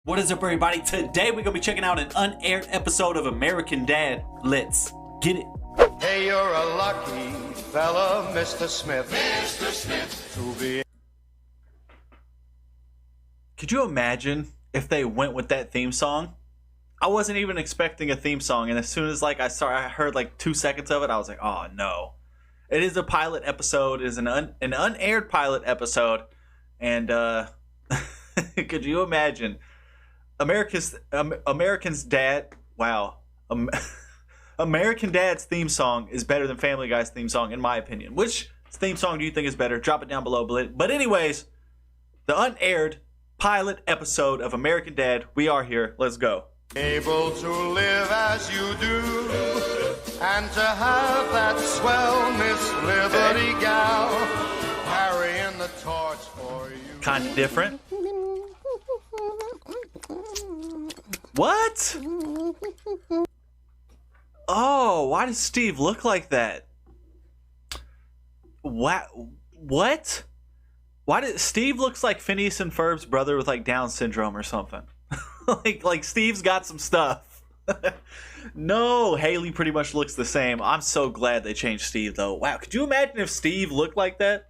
What is up, everybody? Today we're gonna be checking out an unaired episode of American Dad. Let's get it. Hey, you're a lucky fella, Mr. Smith. Mr. Smith. To be. Could you imagine if they went with that theme song? I wasn't even expecting a theme song, and as soon as I heard like 2 seconds of it, I was like, oh no. It is a pilot episode. It is an unaired pilot episode, and could you imagine? American's Dad. Wow. American Dad's theme song is better than Family Guy's theme song, in my opinion. Which theme song do you think is better? Drop it down below. But anyways, the unaired pilot episode of American Dad. We are here. Let's go. Able to live as you do, and to have that swell Miss Liberty gal carrying the torch for you. Kind of different. What? Oh, why does Steve look like that? What? Why did Steve looks like Phineas and Ferb's brother with like Down syndrome or something? like Steve's got some stuff. No, Haley pretty much looks the same. I'm so glad they changed Steve though. Wow, could you imagine if Steve looked like that?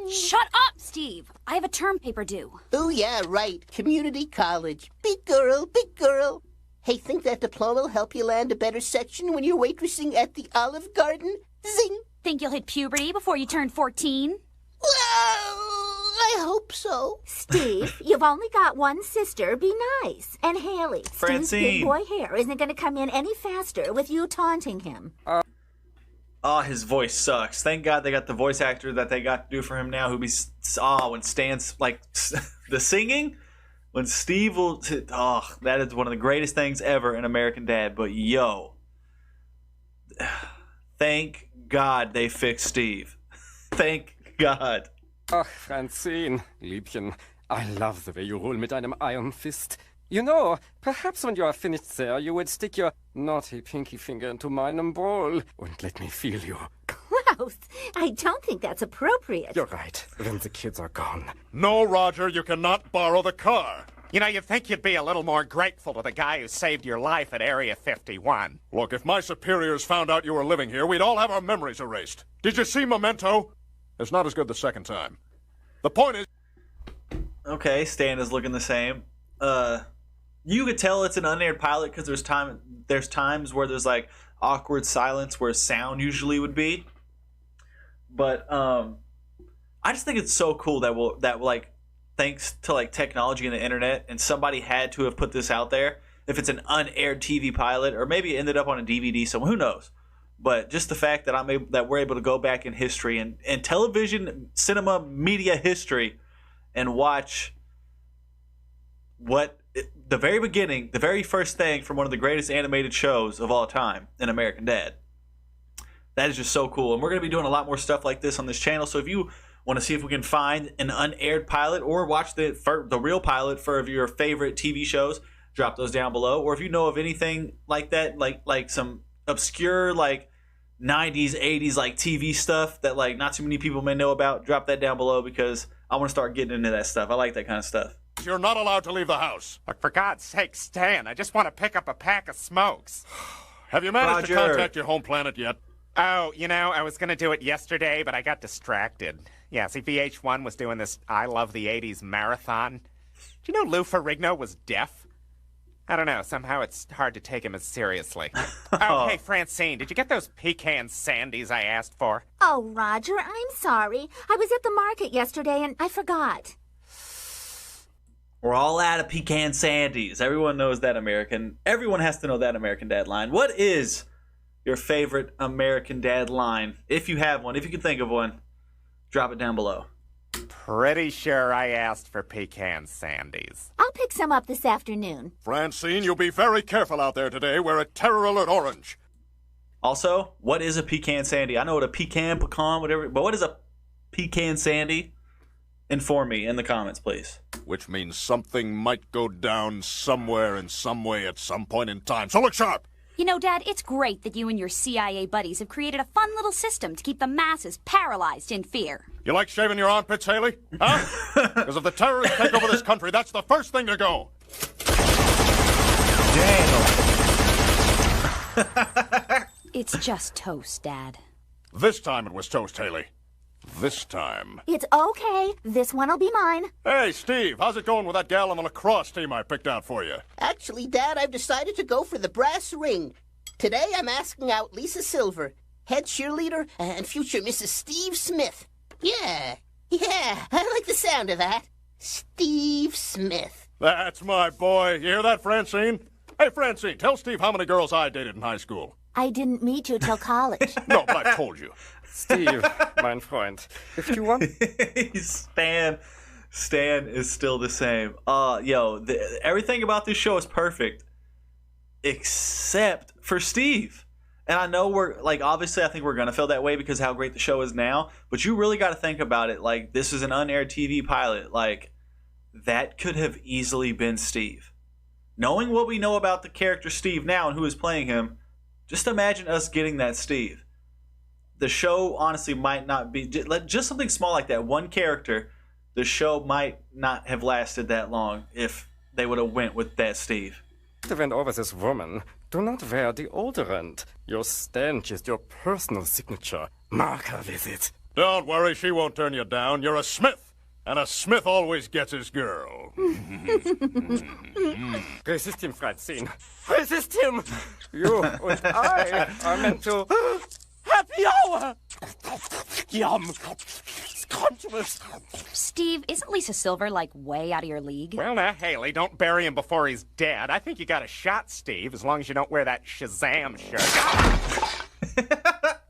Shut up, Steve! I have a term paper due. Oh, yeah, right. Community college. Big girl, big girl. Hey, think that diploma will help you land a better section when you're waitressing at the Olive Garden? Zing! Think you'll hit puberty before you turn 14? Well, I hope so. Steve, you've only got one sister. Be nice. And Haley, Steve's big boy hair isn't going to come in any faster with you taunting him. Oh, his voice sucks. Thank God they got the voice actor that they got to do for him now. When Stan's like the singing, when Steve will. That is one of the greatest things ever in American Dad. But yo, thank God they fixed Steve. Thank God. Ach, Francine, Liebchen, I love the way you rule mit einem iron fist. You know, perhaps when you are finished there, you would stick your naughty pinky finger into mine bowl and let me feel you. Klaus, I don't think that's appropriate. You're right, when the kids are gone. No, Roger, you cannot borrow the car. You know, you'd think you'd be a little more grateful to the guy who saved your life at Area 51. Look, if my superiors found out you were living here, we'd all have our memories erased. Did you see Memento? It's not as good the second time. The point is... Okay, Stan is looking the same. You could tell it's an unaired pilot because there's times where there's like awkward silence where sound usually would be. But I just think it's so cool that thanks to like technology and the internet, and somebody had to have put this out there. If it's an unaired TV pilot, or maybe it ended up on a DVD, so who knows? But just the fact that we're able to go back in history and television, cinema, media history, and watch the very beginning, the very first thing from one of the greatest animated shows of all time in American Dad. That is just so cool. And we're going to be doing a lot more stuff like this on this channel. So if you want to see if we can find an unaired pilot or watch the real pilot for your favorite TV shows, drop those down below. Or if you know of anything like that, like some obscure like 90s, 80s like TV stuff that like not too many people may know about, drop that down below because I want to start getting into that stuff. I like that kind of stuff. You're not allowed to leave the house. Look, for God's sake, Stan, I just want to pick up a pack of smokes. Have you managed to Roger. contact your home planet yet? Oh, you know, I was going to do it yesterday, but I got distracted. Yeah, see, VH1 was doing this I Love the 80s marathon. Do you know Lou Ferrigno was deaf? I don't know, somehow it's hard to take him as seriously. Oh, hey, Francine, did you get those pecan sandies I asked for? Oh, Roger, I'm sorry. I was at the market yesterday and I forgot. We're all out of pecan sandies. Everyone knows that Everyone has to know that American Dad line. What is your favorite American Dad line? If you have one, if you can think of one, drop it down below. Pretty sure I asked for pecan sandies. I'll pick some up this afternoon. Francine, you'll be very careful out there today. We're at Terror Alert Orange. Also, what is a pecan sandy? I know what a pecan, whatever, but what is a pecan sandy? Inform me in the comments, please. Which means something might go down somewhere in some way at some point in time. So look sharp! You know, Dad, it's great that you and your CIA buddies have created a fun little system to keep the masses paralyzed in fear. You like shaving your armpits, Haley? Huh? Because if the terrorists take over this country, that's the first thing to go. Damn. It's just toast, Dad. This time it was toast, Haley. This time. It's okay. This one'll be mine. Hey, Steve, how's it going with that gal on the lacrosse team I picked out for you? Actually, Dad, I've decided to go for the brass ring. Today I'm asking out Lisa Silver, head cheerleader, and future Mrs. Steve Smith. Yeah, I like the sound of that. Steve Smith. That's my boy. You hear that, Francine? Hey, Francine, tell Steve how many girls I dated in high school. I didn't meet you till college. No, but I told you. Steve, mein Freund, if you want... Stan is still the same. Everything about this show is perfect. Except for Steve. And I know obviously I think we're going to feel that way because of how great the show is now. But you really got to think about it. Like, this is an unaired TV pilot. Like, that could have easily been Steve. Knowing what we know about the character Steve now and who is playing him, just imagine us getting that Steve. The show honestly might not be just something small like that. One character, the show might not have lasted that long if they would have went with that Steve. Went over this woman. Do not wear deodorant. Your stench is your personal signature. Mark her with it. Don't worry, she won't turn you down. You're a Smith, and a Smith always gets his girl. Resist him, Francine. Resist him! You and I are meant to... Happy hour! Yum! Scrumptious! Steve, isn't Lisa Silver, way out of your league? Well, now, Haley, don't bury him before he's dead. I think you got a shot, Steve, as long as you don't wear that Shazam shirt.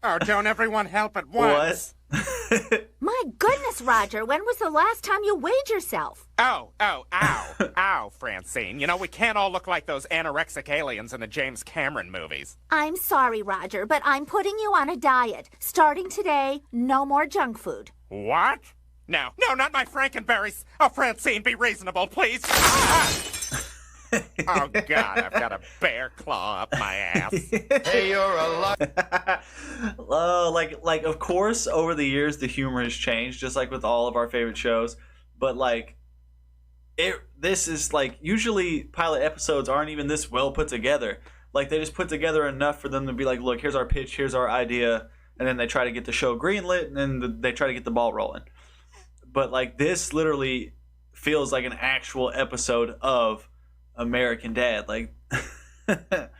Oh, don't everyone help at once. What? My goodness, Roger, when was the last time you weighed yourself? Ow, Francine. You know, we can't all look like those anorexic aliens in the James Cameron movies. I'm sorry, Roger, but I'm putting you on a diet. Starting today, no more junk food. What? No, not my Frankenberries. Oh, Francine, be reasonable, please. Oh, God, I've got a bear claw up my ass. Hey, you're a Of course, over the years, the humor has changed, just like with all of our favorite shows. But, this is, usually pilot episodes aren't even this well put together. They just put together enough for them to be like, look, here's our pitch, here's our idea, and then they try to get the show greenlit, and then they try to get the ball rolling. But, this literally feels like an actual episode of American Dad. That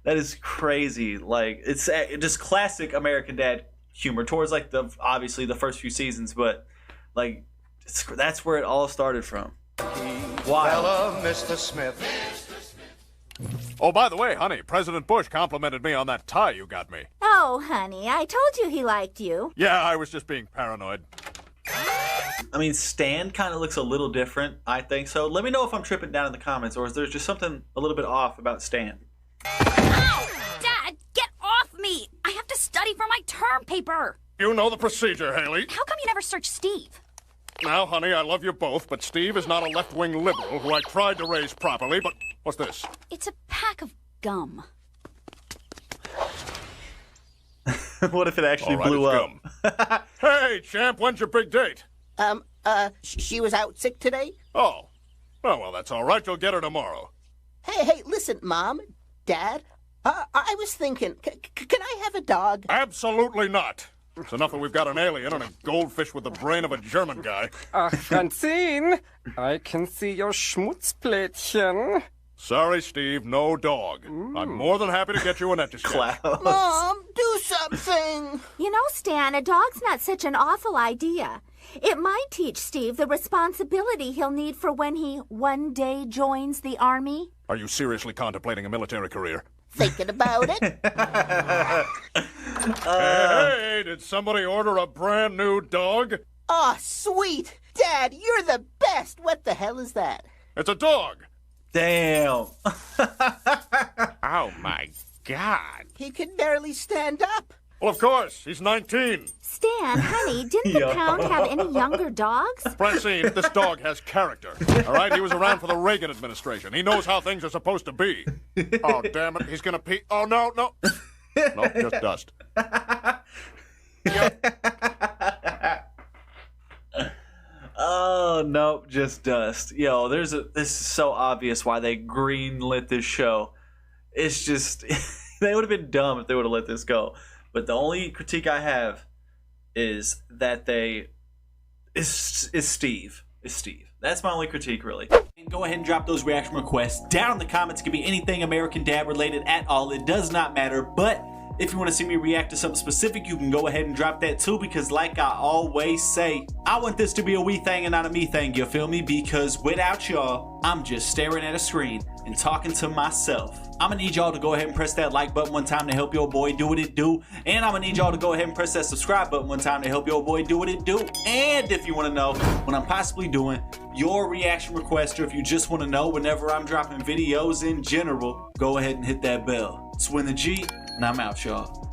is crazy. It's just classic American Dad humor towards obviously the first few seasons, but that's where it all started from. Fella, Mr. Smith. Oh, by the way, honey, President Bush complimented me on that tie you got me. Oh, honey, I told you he liked you. Yeah, I was just being paranoid. I mean, Stan kind of looks a little different, I think so. Let me know if I'm tripping down in the comments, or is there just something a little bit off about Stan? Ow! Dad, get off me! I have to study for my term paper! You know the procedure, Haley. How come you never search Steve? Now, honey, I love you both, but Steve is not a left-wing liberal who I tried to raise properly, but... What's this? It's a pack of gum. What if it actually blew up? Hey, champ, when's your big date? She was out sick today? Oh. Well, that's all right. You'll get her tomorrow. Hey, listen, Mom, Dad, I was thinking, can I have a dog? Absolutely not. It's enough that we've got an alien and a goldfish with the brain of a German guy. Francine, I can see your Schmutzplättchen. Sorry, Steve, no dog. I'm more than happy to get you an etch-a-sketch. Mom, do something. You know, Stan, a dog's not such an awful idea. It might teach Steve the responsibility he'll need for when he one day joins the army. Are you seriously contemplating a military career? Thinking about it. Hey, did somebody order a brand new dog? Oh, sweet. Dad, you're the best. What the hell is that? It's a dog. Damn. Oh, my God. He can barely stand up. Well, of course. He's 19. Stan, honey, didn't the pound have any younger dogs? Francine, this dog has character. All right? He was around for the Reagan administration. He knows how things are supposed to be. Oh, damn it. He's going to pee. Oh, no. No, just dust. Oh, Oh nope, just dust. Yo, this is so obvious why they greenlit this show. It's just they would have been dumb if they would have let this go. But the only critique I have is that is Steve. That's my only critique, really. And go ahead and drop those reaction requests down in the comments. It could be anything American Dad related at all. It does not matter. But if you want to see me react to something specific, you can go ahead and drop that too, because like I always say, I want this to be a we thing and not a me thing, you feel me? Because without y'all, I'm just staring at a screen and talking to myself. I'm gonna need y'all to go ahead and press that like button one time to help your boy do what it do. And I'm gonna need y'all to go ahead and press that subscribe button one time to help your boy do what it do. And if you wanna know when I'm possibly doing your reaction request, or if you just wanna know whenever I'm dropping videos in general, go ahead and hit that bell. It's Winn the G, and I'm out, y'all.